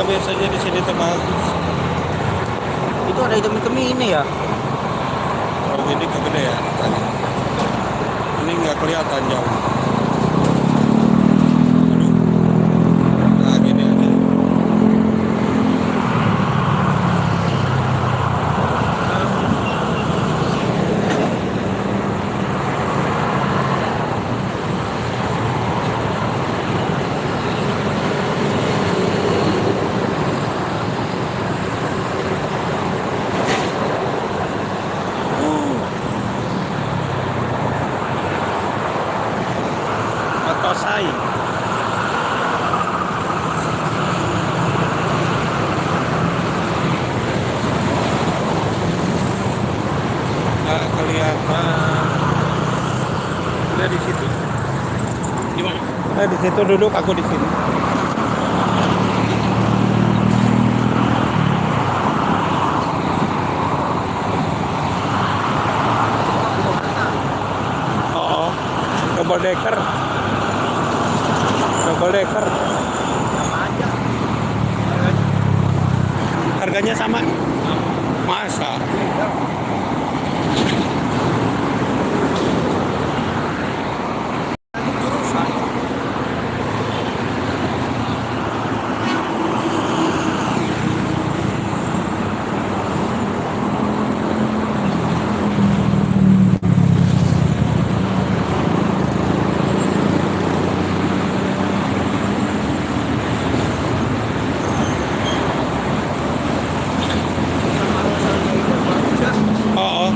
biasanya di sini tuh bagus. Itu ada hitam-hitam ini ya. Kalau gini kegede ya. Ini nggak kelihatan jauh. Aduh. Nah gini aja. Otosai. Nggak kelihatan. Udah di situ. Gimana? Di situ duduk, aku di sini. Oh, double decker. Double decker. Sama aja. Harganya sama? Masa? Jurusan. Oh,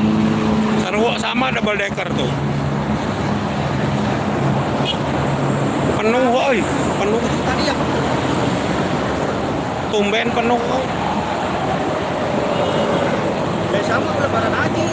Sarwo sama double decker tuh. Penuh, woi, penuh. Tadi ya Tumben penuh. sama lebaran haji.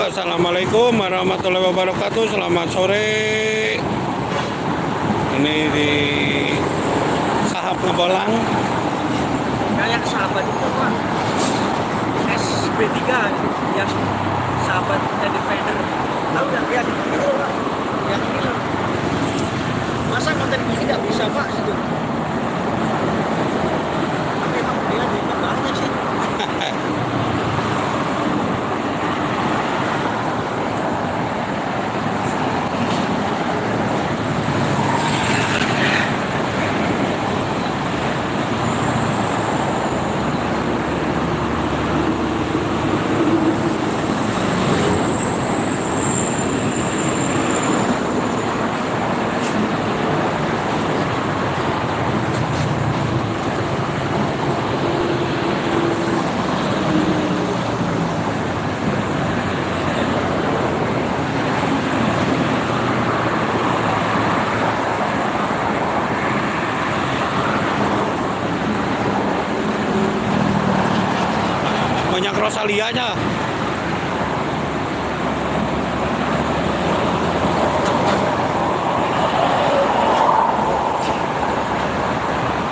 Assalamualaikum warahmatullahi wabarakatuh. Selamat sore. Ini di Sahab Ngebolang. Kayak sahabat itu kan SB3 yang sahabat independen. Tahu nggak ya? Yang ini loh. Masa konten ini nggak bisa pak situ? Tapi emang dia juga banyak sih. Banyak Rosalianya.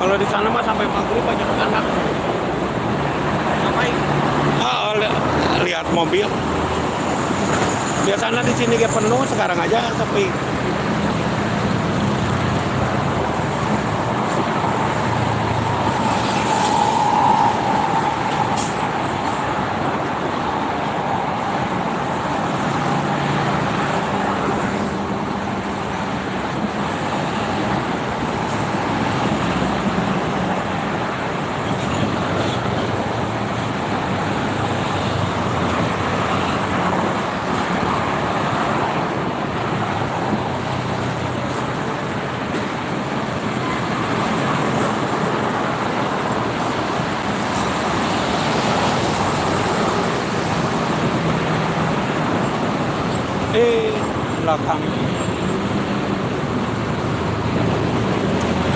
Kalau di sana mah sampai maghrib banyak anak. Ngapain? Lihat mobil. Biasanya di sini kayak penuh, sekarang aja sepi. Belakang.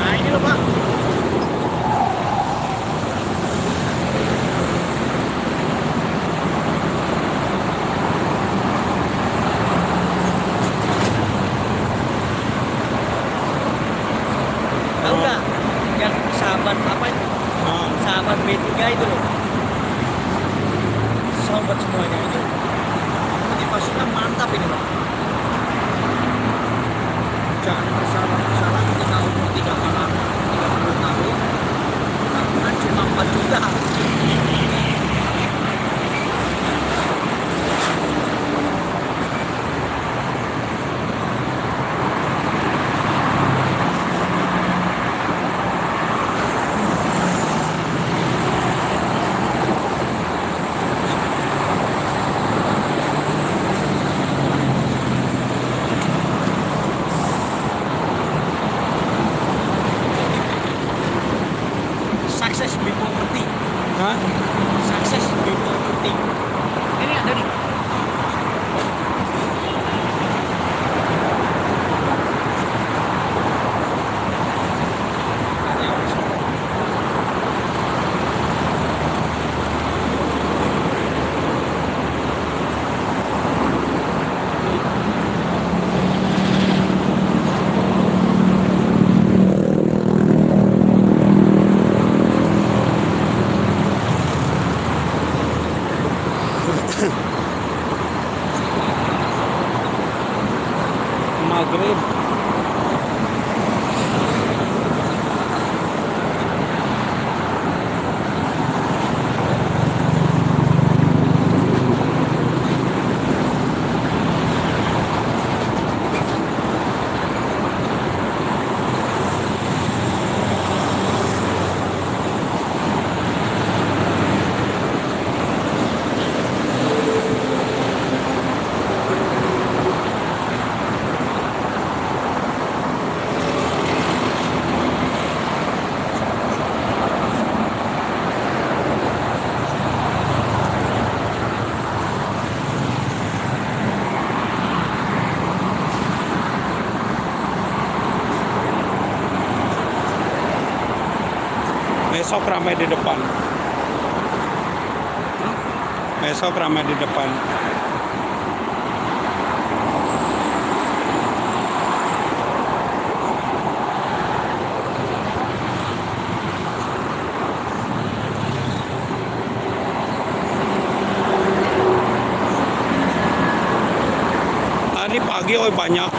Nah ini loh pak. sahabat apa itu? Ah, Sahabat B3 itu loh. Sahabat semuanya itu. Motivasinya mantap ini Pak. Jangan bersalah ketika umur 30 tahun. Tabungan cuma 4 juta. Sukses before 40. hah? Sukses before 40. Ini ada nih. Ada yang bisa. Maghrib. Besok ramai di depan. Besok ramai di depan. Tadi pagi banyak.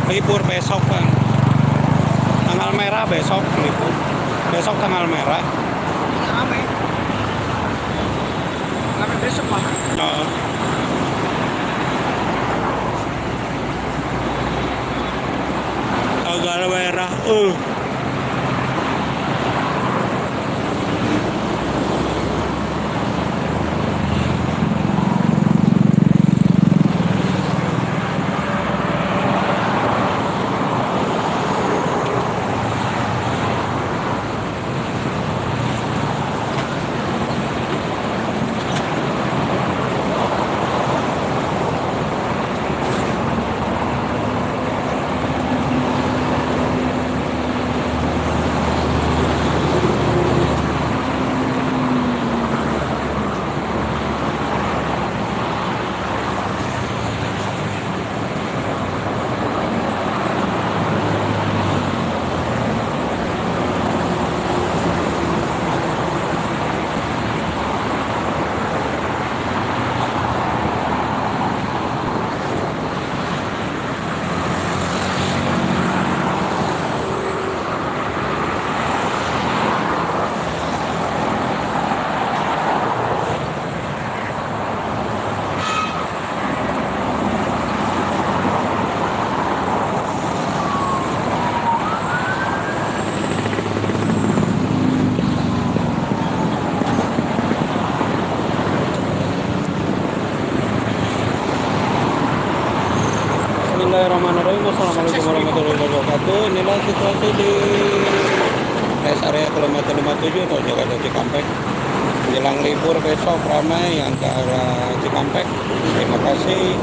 libur besok kan, tanggal merah besok libur, besok tanggal merah. Rame. Rame besok malah. Nah, tanggal merah. Bismillahirrahmanirrahim. Assalamualaikum warahmatullahi wabarakatuh. Inilah situasi di rest area kilometer 57 atau Jakarta Cikampek. Jelang libur besok ramai yang ke arah Cikampek. Terima kasih.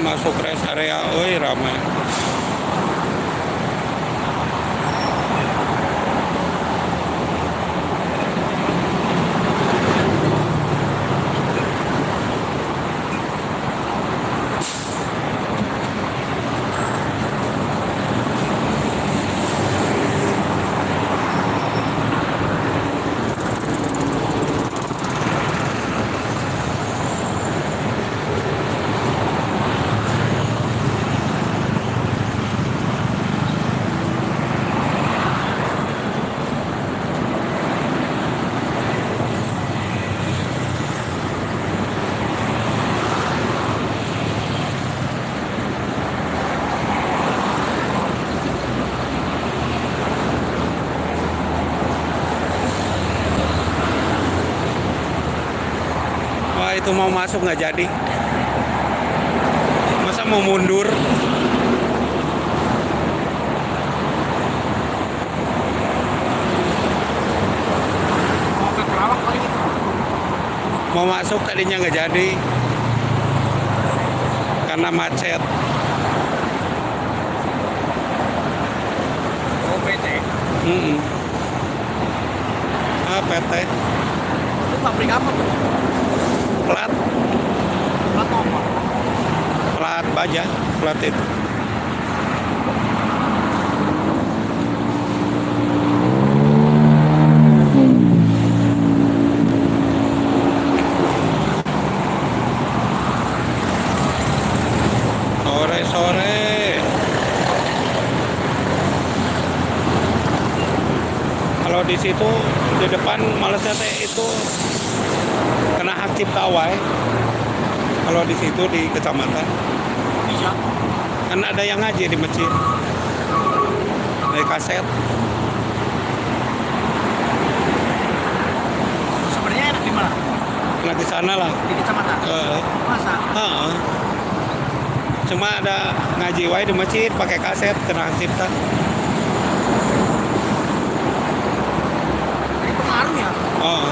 Masuk rest area, oi ramai. Wah, itu mau masuk nggak jadi. Masa mau mundur? Mau ke Kerawang kali gitu. Mau masuk tadinya nggak jadi karena macet. Oh, PT. PT Itu pabrik apa tuh? plat Plat nomor. plat baja, plat itu. Sore-sore. Kalau di situ di depan malesnya teh itu kena hak cipta wae. Kalau di situ di kecamatan Bisa. kan ada yang ngaji di masjid. Dari kaset. Sebenarnya enak di mana? Kena di sana lah. Di kecamatan. Masa? Heeh. Cuma ada ngaji wae di masjid pakai kaset kena hak cipta. Ini pengaruh ya? Heeh.